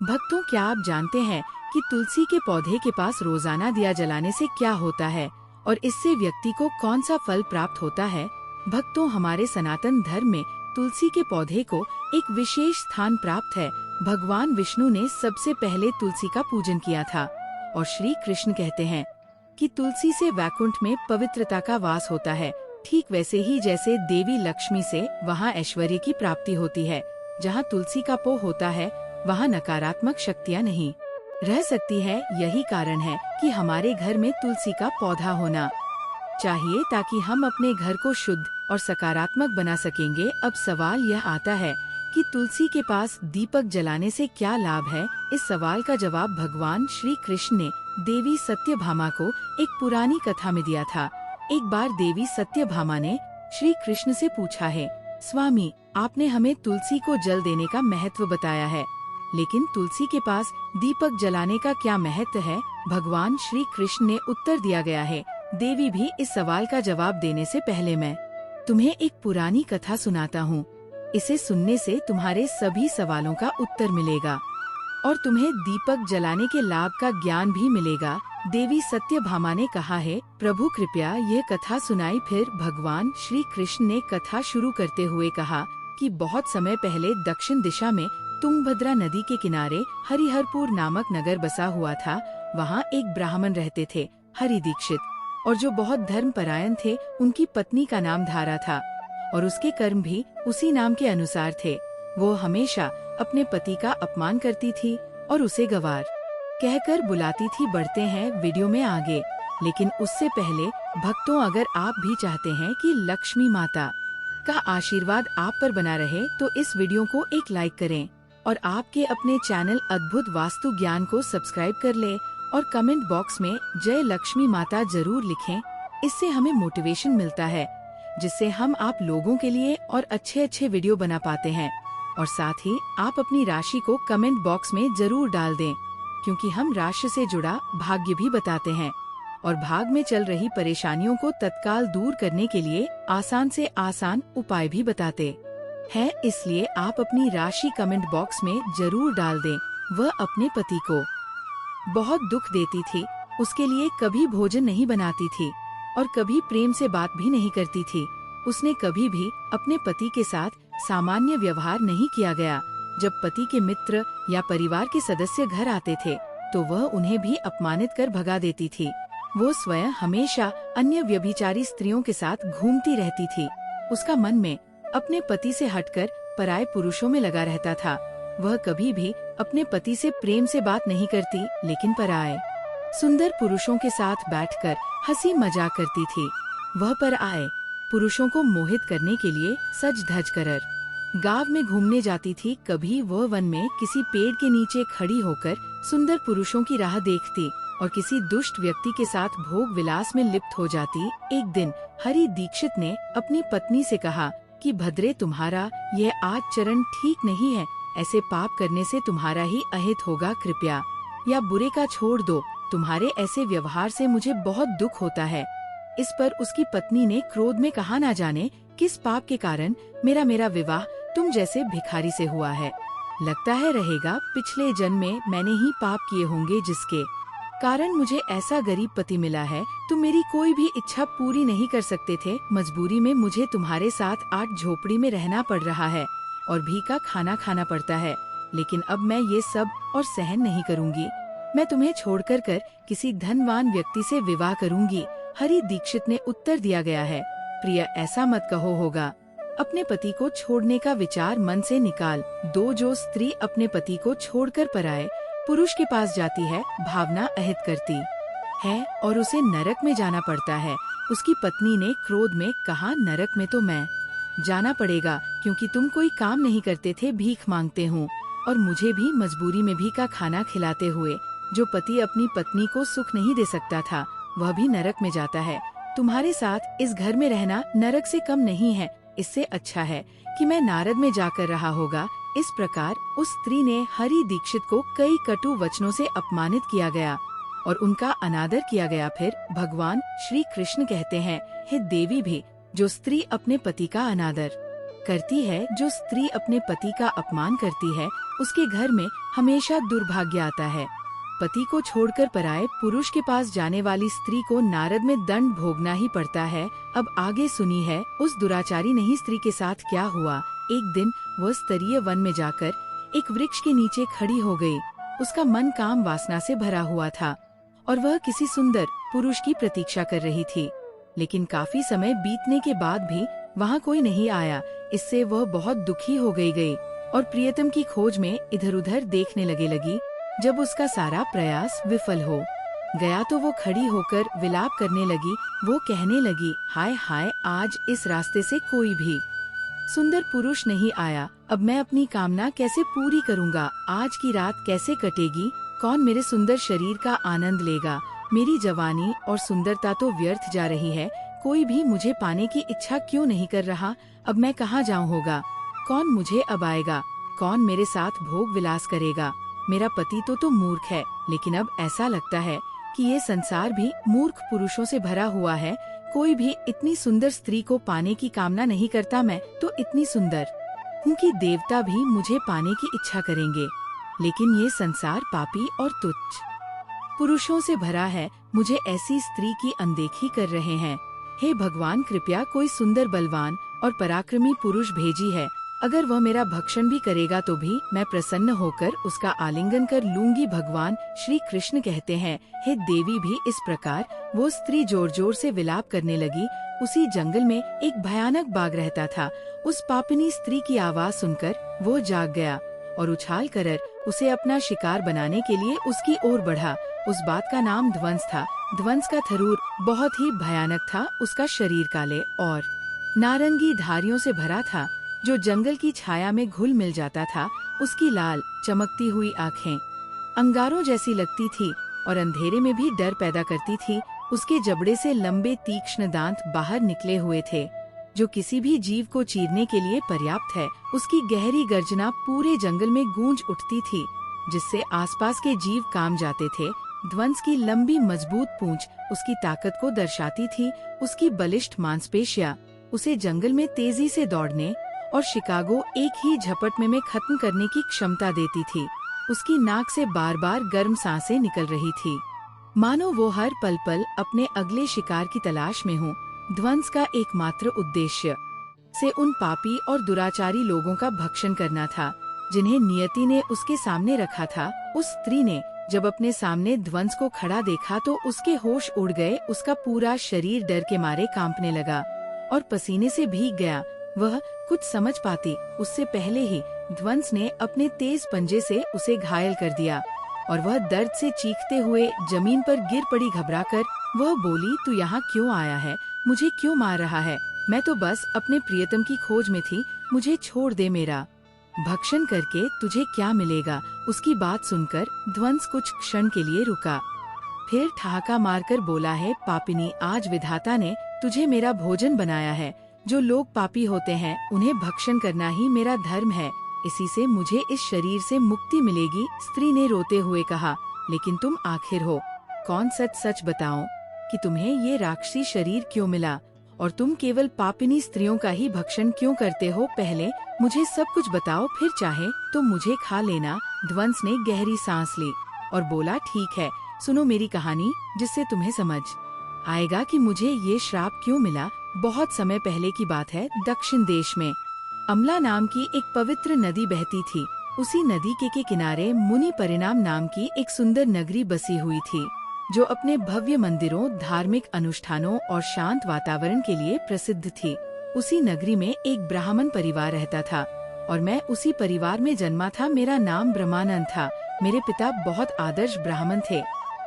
भक्तों, क्या आप जानते हैं कि तुलसी के पौधे के पास रोजाना दिया जलाने से क्या होता है और इससे व्यक्ति को कौन सा फल प्राप्त होता है? भक्तों, हमारे सनातन धर्म में तुलसी के पौधे को एक विशेष स्थान प्राप्त है। भगवान विष्णु ने सबसे पहले तुलसी का पूजन किया था और श्री कृष्ण कहते हैं कि तुलसी से वैकुंठ में पवित्रता का वास होता है। ठीक वैसे ही जैसे देवी लक्ष्मी से वहाँ ऐश्वर्य की प्राप्ति होती है, जहाँ तुलसी का पौ होता है वहाँ नकारात्मक शक्तियाँ नहीं रह सकती है। यही कारण है कि हमारे घर में तुलसी का पौधा होना चाहिए ताकि हम अपने घर को शुद्ध और सकारात्मक बना सकेंगे। अब सवाल यह आता है कि तुलसी के पास दीपक जलाने से क्या लाभ है? इस सवाल का जवाब भगवान श्री कृष्ण ने देवी सत्यभामा को एक पुरानी कथा में दिया था। एक बार देवी सत्यभामा ने श्री कृष्ण से पूछा है, स्वामी, आपने हमें तुलसी को जल देने का महत्व बताया है, लेकिन तुलसी के पास दीपक जलाने का क्या महत्व है? भगवान श्री कृष्ण ने उत्तर दिया गया है, देवी भी इस सवाल का जवाब देने से पहले मैं तुम्हें एक पुरानी कथा सुनाता हूँ। इसे सुनने से तुम्हारे सभी सवालों का उत्तर मिलेगा और तुम्हें दीपक जलाने के लाभ का ज्ञान भी मिलेगा। देवी सत्यभामा ने कहा है, प्रभु कृपया यह कथा सुनाई। फिर भगवान श्री कृष्ण ने कथा शुरू करते हुए कहा कि बहुत समय पहले दक्षिण दिशा में तुंगभद्रा नदी के किनारे हरिहरपुर नामक नगर बसा हुआ था। वहाँ एक ब्राह्मण रहते थे, हरि दीक्षित, और जो बहुत धर्मपरायण थे। उनकी पत्नी का नाम धारा था और उसके कर्म भी उसी नाम के अनुसार थे। वो हमेशा अपने पति का अपमान करती थी और उसे गवार कहकर बुलाती थी। बढ़ते हैं वीडियो में आगे, लेकिन उससे पहले भक्तों, अगर आप भी चाहते हैं कि लक्ष्मी माता का आशीर्वाद आप पर बना रहे तो इस वीडियो को एक लाइक करें और आपके अपने चैनल अद्भुत वास्तु ज्ञान को सब्सक्राइब कर ले और कमेंट बॉक्स में जय लक्ष्मी माता जरूर लिखें। इससे हमें मोटिवेशन मिलता है, जिससे हम आप लोगों के लिए और अच्छे वीडियो बना पाते हैं। और साथ ही आप अपनी राशि को कमेंट बॉक्स में जरूर डाल दें, क्योंकि हम राशि से जुड़ा भाग्य भी बताते हैं और भाग में चल रही परेशानियों को तत्काल दूर करने के लिए आसान से आसान उपाय भी बताते हैं। इसलिए आप अपनी राशि कमेंट बॉक्स में जरूर डाल दें। वह अपने पति को बहुत दुख देती थी, उसके लिए कभी भोजन नहीं बनाती थी और कभी प्रेम से बात भी नहीं करती थी। उसने कभी भी अपने पति के साथ सामान्य व्यवहार नहीं किया गया। जब पति के मित्र या परिवार के सदस्य घर आते थे तो वह उन्हें भी अपमानित कर भगा देती थी। वो स्वयं हमेशा अन्य व्यभिचारी स्त्रियों के साथ घूमती रहती थी। उसका मन में अपने पति से हटकर पराये पुरुषों में लगा रहता था। वह कभी भी अपने पति से प्रेम से बात नहीं करती, लेकिन पराये सुंदर पुरुषों के साथ बैठकर हंसी मजाक करती थी। वह पराये पुरुषों को मोहित करने के लिए सज धज कर गांव में घूमने जाती थी। कभी वह वन में किसी पेड़ के नीचे खड़ी होकर सुंदर पुरुषों की राह देखती और किसी दुष्ट व्यक्ति के साथ भोग विलास में लिप्त हो जाती। एक दिन हरि दीक्षित ने अपनी पत्नी से कहा कि भद्रे, तुम्हारा यह आचरण ठीक नहीं है। ऐसे पाप करने से तुम्हारा ही अहित होगा। कृपया या बुरे का छोड़ दो, तुम्हारे ऐसे व्यवहार से मुझे बहुत दुख होता है। इस पर उसकी पत्नी ने क्रोध में कहा, ना जाने किस पाप के कारण मेरा विवाह तुम जैसे भिखारी से हुआ है। लगता है रहेगा पिछले जन्म में मैंने ही पाप किए होंगे, जिसके कारण मुझे ऐसा गरीब पति मिला है। तुम मेरी कोई भी इच्छा पूरी नहीं कर सकते थे। मजबूरी में मुझे तुम्हारे साथ 8 झोपड़ी में रहना पड़ रहा है और भीखा खाना खाना पड़ता है, लेकिन अब मैं ये सब और सहन नहीं करूँगी। मैं तुम्हें छोड़कर किसी धनवान व्यक्ति से विवाह करूँगी। हरि दीक्षित ने उत्तर दिया गया है, प्रिय, ऐसा मत कहो। होगा अपने पति को छोड़ने का विचार मन से निकाल दो। जो स्त्री अपने पति को छोड़कर पराये पुरुष के पास जाती है, भावना अहित करती है और उसे नरक में जाना पड़ता है। उसकी पत्नी ने क्रोध में कहा, नरक में तो मैं जाना पड़ेगा, क्योंकि तुम कोई काम नहीं करते थे, भीख मांगते हो और मुझे भी मजबूरी में भी का खाना खिलाते हुए। जो पति अपनी पत्नी को सुख नहीं दे सकता था, वह भी नरक में जाता है। तुम्हारे साथ इस घर में रहना नरक से कम नहीं है। इससे अच्छा है कि मैं नारद में जाकर रहा होगा। इस प्रकार उस स्त्री ने हरि दीक्षित को कई कटु वचनों से अपमानित किया गया और उनका अनादर किया गया। फिर भगवान श्री कृष्ण कहते हैं, हे देवी, भी जो स्त्री अपने पति का अनादर करती है जो स्त्री अपने पति का अपमान करती है, उसके घर में हमेशा दुर्भाग्य आता है। पति को छोड़कर पराये पुरुष के पास जाने वाली स्त्री को नारद में दंड भोगना ही पड़ता है। अब आगे सुनी है उस दुराचारी नहीं स्त्री के साथ क्या हुआ। एक दिन वह स्तरीय वन में जाकर एक वृक्ष के नीचे खड़ी हो गई। उसका मन काम वासना से भरा हुआ था और वह किसी सुंदर पुरुष की प्रतीक्षा कर रही थी, लेकिन काफी समय बीतने के बाद भी वहाँ कोई नहीं आया। इससे वह बहुत दुखी हो गई और प्रियतम की खोज में इधर उधर देखने लगी। जब उसका सारा प्रयास विफल हो गया तो वो खड़ी होकर विलाप करने लगी। वो कहने लगी, हाय हाय, आज इस रास्ते से कोई भी सुंदर पुरुष नहीं आया। अब मैं अपनी कामना कैसे पूरी करूँगा? आज की रात कैसे कटेगी? कौन मेरे सुंदर शरीर का आनंद लेगा? मेरी जवानी और सुंदरता तो व्यर्थ जा रही है। कोई भी मुझे पाने की इच्छा क्यों नहीं कर रहा? अब मैं कहाँ जाऊँ होगा? कौन मुझे अब आएगा? कौन मेरे साथ भोग विलास करेगा? मेरा पति तो मूर्ख है, लेकिन अब ऐसा लगता है कि ये संसार भी मूर्ख पुरुषों से भरा हुआ है। कोई भी इतनी सुंदर स्त्री को पाने की कामना नहीं करता। मैं तो इतनी सुंदर हूँ कि देवता भी मुझे पाने की इच्छा करेंगे, लेकिन ये संसार पापी और तुच्छ पुरुषों से भरा है। मुझे ऐसी स्त्री की अनदेखी कर रहे हैं। हे भगवान, कृपया कोई सुंदर, बलवान और पराक्रमी पुरुष भेजी है। अगर वह मेरा भक्षण भी करेगा तो भी मैं प्रसन्न होकर उसका आलिंगन कर लूंगी। भगवान श्री कृष्ण कहते हैं, हे देवी भी इस प्रकार वो स्त्री जोर जोर से विलाप करने लगी। उसी जंगल में एक भयानक बाघ रहता था। उस पापिनी स्त्री की आवाज सुनकर वो जाग गया और उछाल कर उसे अपना शिकार बनाने के लिए उसकी ओर बढ़ा। उस बाघ का नाम ध्वंस था। ध्वंस का थरूर बहुत ही भयानक था। उसका शरीर काले और नारंगी धारियों से भरा था, जो जंगल की छाया में घुल मिल जाता था। उसकी लाल चमकती हुई आँखें अंगारों जैसी लगती थी और अंधेरे में भी डर पैदा करती थी। उसके जबड़े से लंबे तीक्ष्ण दांत बाहर निकले हुए थे, जो किसी भी जीव को चीरने के लिए पर्याप्त है। उसकी गहरी गर्जना पूरे जंगल में गूंज उठती थी, जिससे आसपास के जीव कांप जाते थे। ध्वंस की लंबी मजबूत पूंछ उसकी ताकत को दर्शाती थी। उसकी बलिष्ठ मांसपेशियां उसे जंगल में तेजी से दौड़ने और शिकागो एक ही झपट में खत्म करने की क्षमता देती थी। उसकी नाक से बार बार गर्म सांसें निकल रही थी, मानो वो हर पल पल अपने अगले शिकार की तलाश में हो। ध्वंस का एकमात्र उद्देश्य से उन पापी और दुराचारी लोगों का भक्षण करना था, जिन्हें नियति ने उसके सामने रखा था। उस स्त्री ने जब अपने सामने ध्वंस को खड़ा देखा तो उसके होश उड़ गए। उसका पूरा शरीर डर के मारे कांपने लगा और पसीने से भीग गया। वह कुछ समझ पाती उससे पहले ही ध्वंस ने अपने तेज पंजे से उसे घायल कर दिया और वह दर्द से चीखते हुए जमीन पर गिर पड़ी। घबराकर वह बोली, तू यहाँ क्यों आया है? मुझे क्यों मार रहा है? मैं तो बस अपने प्रियतम की खोज में थी। मुझे छोड़ दे। मेरा भक्षण करके तुझे क्या मिलेगा? उसकी बात सुनकर ध्वंस कुछ क्षण के लिए रुका, फिर ठहाका मारकर बोला, है पापिनी, आज विधाता ने तुझे मेरा भोजन बनाया है। जो लोग पापी होते हैं उन्हें भक्षण करना ही मेरा धर्म है। इसी से मुझे इस शरीर से मुक्ति मिलेगी। स्त्री ने रोते हुए कहा, लेकिन तुम आखिर हो कौन? सच सच बताओ कि तुम्हें ये राक्षसी शरीर क्यों मिला और तुम केवल पापिनी स्त्रियों का ही भक्षण क्यों करते हो? पहले मुझे सब कुछ बताओ, फिर चाहे तो मुझे खा लेना। ध्वंस ने गहरी सांस ली और बोला, ठीक है, सुनो मेरी कहानी, जिससे तुम्हें समझ आएगा कि मुझे ये श्राप क्यों मिला। बहुत समय पहले की बात है। दक्षिण देश में अमला नाम की एक पवित्र नदी बहती थी। उसी नदी के किनारे मुनि परिणाम नाम की एक सुंदर नगरी बसी हुई थी, जो अपने भव्य मंदिरों, धार्मिक अनुष्ठानों और शांत वातावरण के लिए प्रसिद्ध थी। उसी नगरी में एक ब्राह्मण परिवार रहता था और मैं उसी परिवार में जन्मा था। मेरा नाम ब्रह्मानंद था। मेरे पिता बहुत आदर्श ब्राह्मण थे,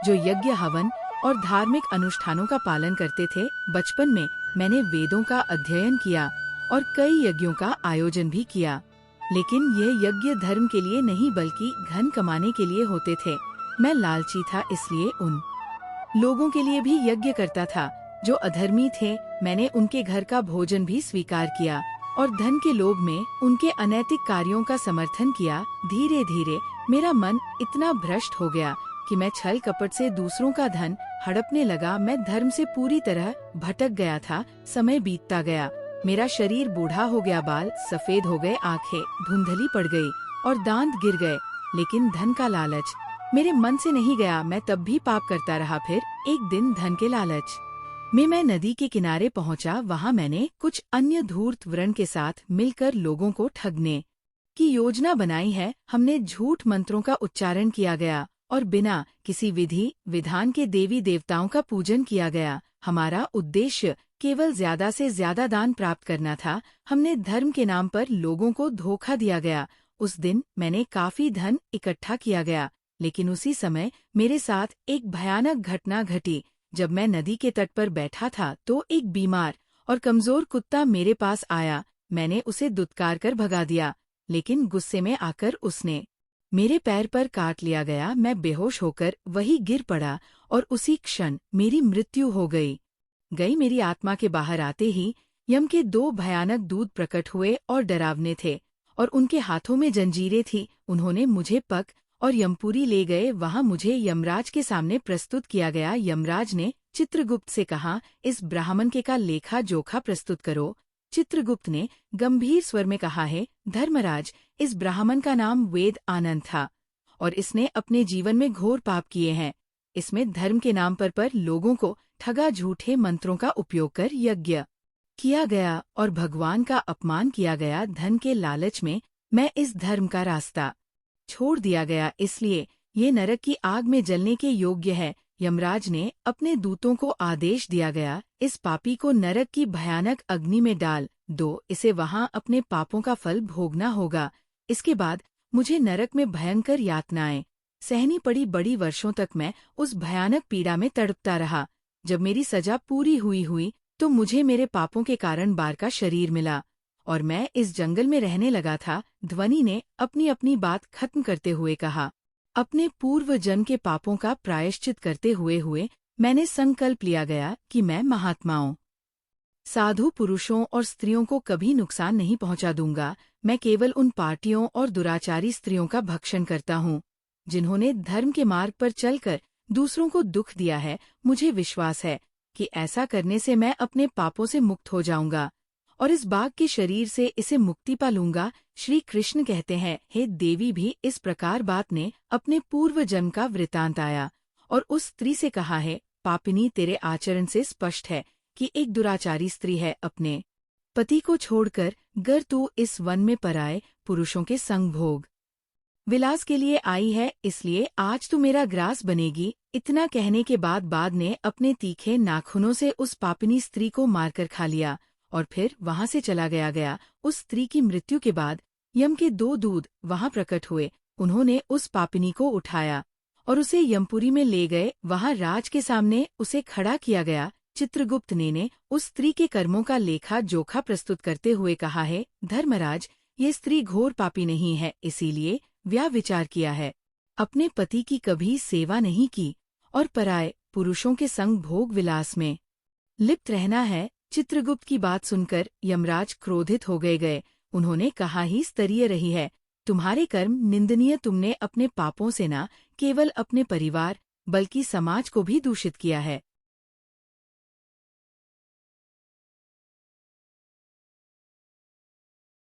जो यज्ञ, हवन और धार्मिक अनुष्ठानों का पालन करते थे। बचपन में मैंने वेदों का अध्ययन किया और कई यज्ञों का आयोजन भी किया, लेकिन ये यज्ञ धर्म के लिए नहीं बल्कि धन कमाने के लिए होते थे। मैं लालची था, इसलिए उन लोगों के लिए भी यज्ञ करता था जो अधर्मी थे। मैंने उनके घर का भोजन भी स्वीकार किया और धन के लोभ में उनके अनैतिक कार्यों का समर्थन किया। धीरे धीरे मेरा मन इतना भ्रष्ट हो गया कि मैं छल कपट से दूसरों का धन हड़पने लगा। मैं धर्म से पूरी तरह भटक गया था। समय बीतता गया मेरा शरीर बूढ़ा हो गया, बाल सफेद हो गए, आंखें धुंधली पड़ गई और दांत गिर गए। लेकिन धन का लालच मेरे मन से नहीं गया। मैं तब भी पाप करता रहा। फिर एक दिन धन के लालच में मैं नदी के किनारे पहुंचा। वहां मैंने कुछ अन्य धूर्त वर्ण के साथ मिलकर लोगों को ठगने की योजना बनाई है। हमने झूठ मंत्रों का उच्चारण किया गया और बिना किसी विधि विधान के देवी देवताओं का पूजन किया गया। हमारा उद्देश्य केवल ज्यादा से ज्यादा दान प्राप्त करना था। हमने धर्म के नाम पर लोगों को धोखा दिया गया। उस दिन मैंने काफी धन इकट्ठा किया गया, लेकिन उसी समय मेरे साथ एक भयानक घटना घटी। जब मैं नदी के तट पर बैठा था तो एक बीमार और कमजोर कुत्ता मेरे पास आया। मैंने उसे दुत्कार कर भगा दिया, लेकिन गुस्से में आकर उसने मेरे पैर पर काट लिया गया। मैं बेहोश होकर वहीं गिर पड़ा और उसी क्षण मेरी मृत्यु हो गई। मेरी आत्मा के बाहर आते ही यम के 2 भयानक दूत प्रकट हुए और डरावने थे, और उनके हाथों में जंजीरें थी। उन्होंने मुझे पक और यमपुरी ले गए। वहां मुझे यमराज के सामने प्रस्तुत किया गया। यमराज ने चित्रगुप्त से कहा, इस ब्राह्मण के का लेखा जोखा प्रस्तुत करो। चित्रगुप्त ने गंभीर स्वर में कहा, है धर्मराज, इस ब्राह्मण का नाम वेद आनंद था और इसने अपने जीवन में घोर पाप किए हैं। इसमें धर्म के नाम पर लोगों को ठगा, झूठे मंत्रों का उपयोग कर यज्ञ किया गया और भगवान का अपमान किया गया। धन के लालच में मैं इस धर्म का रास्ता छोड़ दिया गया, इसलिए ये नरक की आग में जलने के योग्य है। यमराज ने अपने दूतों को आदेश दिया गया, इस पापी को नरक की भयानक अग्नि में डाल दो। इसे वहां अपने पापों का फल भोगना होगा। इसके बाद मुझे नरक में भयंकर यातनाएं सहनी पड़ी। बड़ी वर्षों तक मैं उस भयानक पीड़ा में तड़पता रहा। जब मेरी सजा पूरी हुई तो मुझे मेरे पापों के कारण बार का शरीर मिला और मैं इस जंगल में रहने लगा था। ध्वनि ने अपनी अपनी बात खत्म करते हुए कहा, अपने पूर्व जन्म के पापों का प्रायश्चित करते हुए मैंने संकल्प लिया गया कि मैं महात्माओं, साधु पुरुषों और स्त्रियों को कभी नुकसान नहीं पहुंचा दूंगा। मैं केवल उन पार्टियों और दुराचारी स्त्रियों का भक्षण करता हूँ जिन्होंने धर्म के मार्ग पर चलकर दूसरों को दुख दिया है। मुझे विश्वास है कि ऐसा करने से मैं अपने पापों से मुक्त हो जाऊंगा और इस बाघ के शरीर से इसे मुक्ति पा लूंगा। श्री कृष्ण कहते हैं, हे देवी, भी इस प्रकार बात ने अपने पूर्व जन्म का वृतांत आया और उस स्त्री से कहा है, पापिनी, तेरे आचरण से स्पष्ट है कि एक दुराचारी स्त्री है। अपने पति को छोड़कर गर तू इस वन में पराए पुरुषों के संग भोग विलास के लिए आई है, इसलिए आज तू मेरा ग्रास बनेगी। इतना कहने के बाद ने अपने तीखे नाखूनों से उस पापिनी स्त्री को मारकर खा लिया और फिर वहां से चला गया। उस स्त्री की मृत्यु के बाद यम के 2 दूत वहां प्रकट हुए। उन्होंने उस पापिनी को उठाया और उसे यमपुरी में ले गए। वहां राज के सामने उसे खड़ा किया गया। चित्रगुप्त ने उस स्त्री के कर्मों का लेखा जोखा प्रस्तुत करते हुए कहा है, धर्मराज, ये स्त्री घोर पापी नहीं है, इसीलिए विचार किया है, अपने पति की कभी सेवा नहीं की और पराये पुरुषों के संग भोग विलास में लिप्त रहना है। चित्रगुप्त की बात सुनकर यमराज क्रोधित हो गए। उन्होंने कहा, ही स्तरीय रही है तुम्हारे कर्म निंदनीय। तुमने अपने पापों से न केवल अपने परिवार बल्कि समाज को भी दूषित किया है।